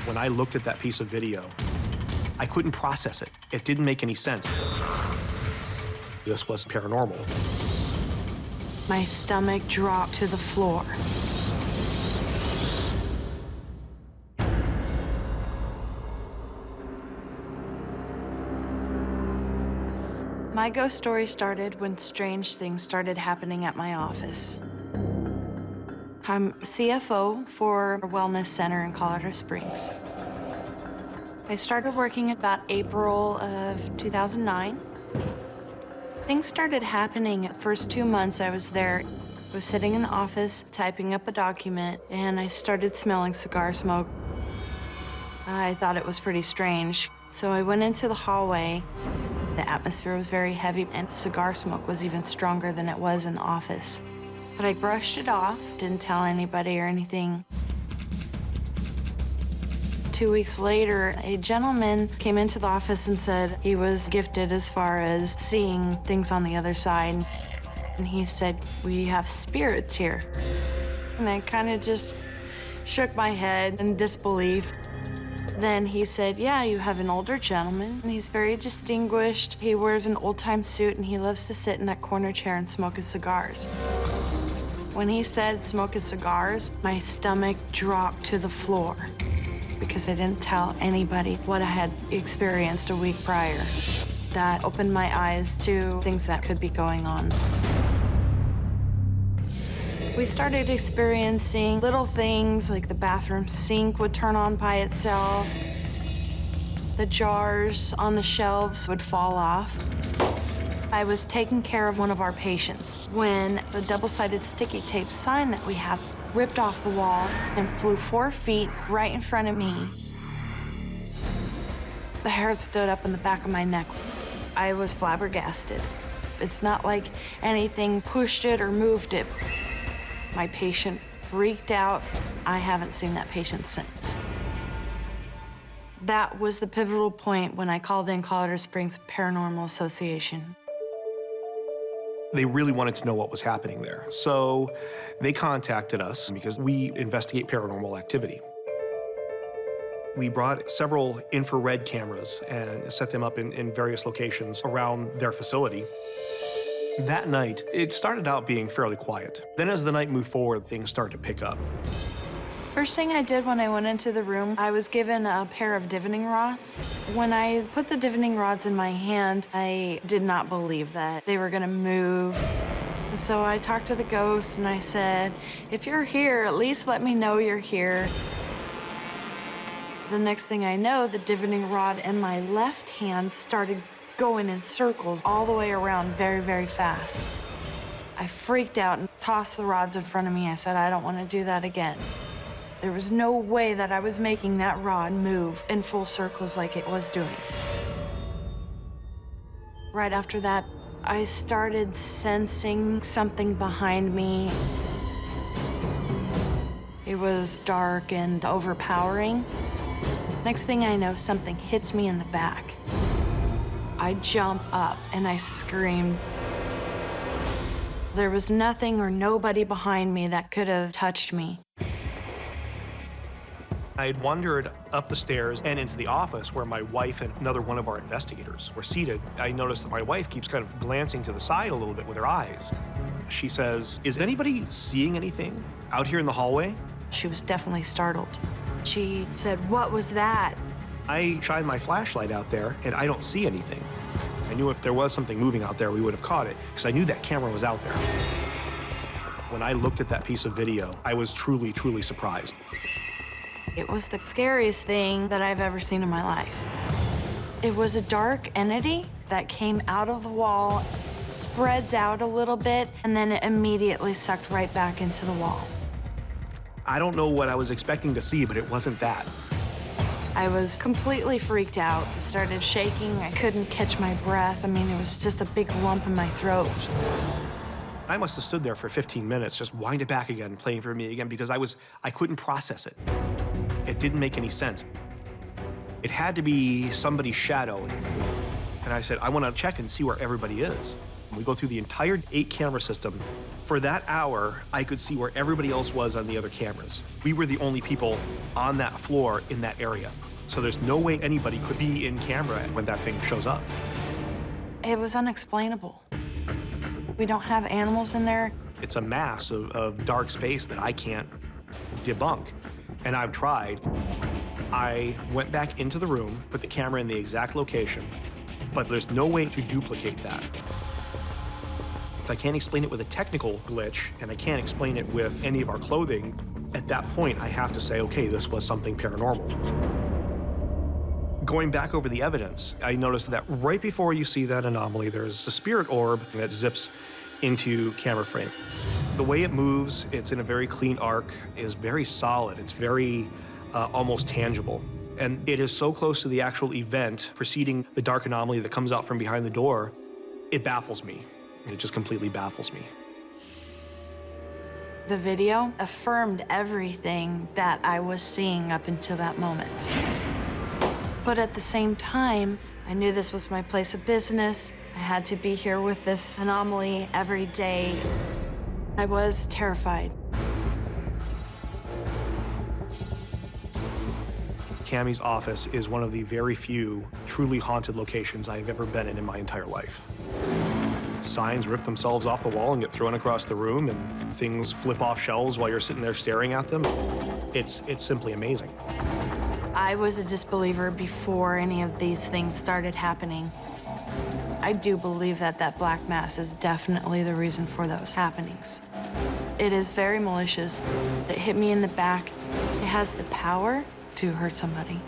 When I looked at that piece of video, I couldn't process it. It didn't make any sense. This was paranormal. My stomach dropped to the floor. My ghost story started when strange things started happening at my office. I'm CFO for a wellness center in Colorado Springs. I started working about April of 2009. Things started happening the first 2 months I was there. I was sitting in the office, typing up a document, and I started smelling cigar smoke. I thought it was pretty strange, so I went into the hallway. The atmosphere was very heavy, and cigar smoke was even stronger than it was in the office. But I brushed it off, didn't tell anybody or anything. 2 weeks later, a gentleman came into the office and said he was gifted as far as seeing things on the other side. And he said, "We have spirits here." And I kind of just shook my head in disbelief. Then he said, "Yeah, you have an older gentleman, and he's very distinguished. He wears an old-time suit, and he loves to sit in that corner chair and smoke his cigars." When he said smoke his cigars, my stomach dropped to the floor because I didn't tell anybody what I had experienced a week prior. That opened my eyes to things that could be going on. We started experiencing little things like the bathroom sink would turn on by itself. The jars on the shelves would fall off. I was taking care of one of our patients when the double-sided sticky tape sign that we had ripped off the wall and flew 4 feet right in front of me. The hair stood up in the back of my neck. I was flabbergasted. It's not like anything pushed it or moved it. My patient freaked out. I haven't seen that patient since. That was the pivotal point when I called in Colorado Springs Paranormal Association. They really wanted to know what was happening there. So they contacted us because we investigate paranormal activity. We brought several infrared cameras and set them up in various locations around their facility. That night, it started out being fairly quiet. Then as the night moved forward, things started to pick up. First thing I did when I went into the room, I was given a pair of divining rods. When I put the divining rods in my hand, I did not believe that they were gonna move. So I talked to the ghost and I said, "If you're here, at least let me know you're here." The next thing I know, the divining rod in my left hand started going in circles all the way around very, very fast. I freaked out and tossed the rods in front of me. I said, "I don't want to do that again." There was no way that I was making that rod move in full circles like it was doing. Right after that, I started sensing something behind me. It was dark and overpowering. Next thing I know, something hits me in the back. I jump up and I scream. There was nothing or nobody behind me that could have touched me. I had wandered up the stairs and into the office where my wife and another one of our investigators were seated. I noticed that my wife keeps kind of glancing to the side a little bit with her eyes. She says, "Is anybody seeing anything out here in the hallway?" She was definitely startled. She said, "What was that?" I shine my flashlight out there and I don't see anything. I knew if there was something moving out there, we would have caught it because I knew that camera was out there. When I looked at that piece of video, I was truly, truly surprised. It was the scariest thing that I've ever seen in my life. It was a dark entity that came out of the wall, spreads out a little bit, and then it immediately sucked right back into the wall. I don't know what I was expecting to see, but it wasn't that. I was completely freaked out. I started shaking. I couldn't catch my breath. I mean, it was just a big lump in my throat. I must have stood there for 15 minutes, just wind it back again, playing for me again, because I couldn't process it. It didn't make any sense. It had to be somebody's shadow. And I said, I want to check and see where everybody is. We go through the entire 8-camera system. For that hour, I could see where everybody else was on the other cameras. We were the only people on that floor in that area. So there's no way anybody could be in camera when that thing shows up. It was unexplainable. We don't have animals in there. It's a mass of dark space that I can't debunk. And I've tried. I went back into the room, put the camera in the exact location, but there's no way to duplicate that. If I can't explain it with a technical glitch, and I can't explain it with any of our clothing, at that point I have to say, okay, this was something paranormal. Going back over the evidence, I noticed that right before you see that anomaly, there's a spirit orb that zips into camera frame. The way it moves, it's in a very clean arc, is very solid. It's very almost tangible. And it is so close to the actual event preceding the dark anomaly that comes out from behind the door, it baffles me. It just completely baffles me. The video affirmed everything that I was seeing up until that moment. But at the same time, I knew this was my place of business. I had to be here with this anomaly every day. I was terrified. Cammie's office is one of the very few truly haunted locations I've ever been in my entire life. Signs rip themselves off the wall and get thrown across the room, and things flip off shelves while you're sitting there staring at them. It's simply amazing. I was a disbeliever before any of these things started happening. I do believe that that black mass is definitely the reason for those happenings. It is very malicious. It hit me in the back. It has the power to hurt somebody.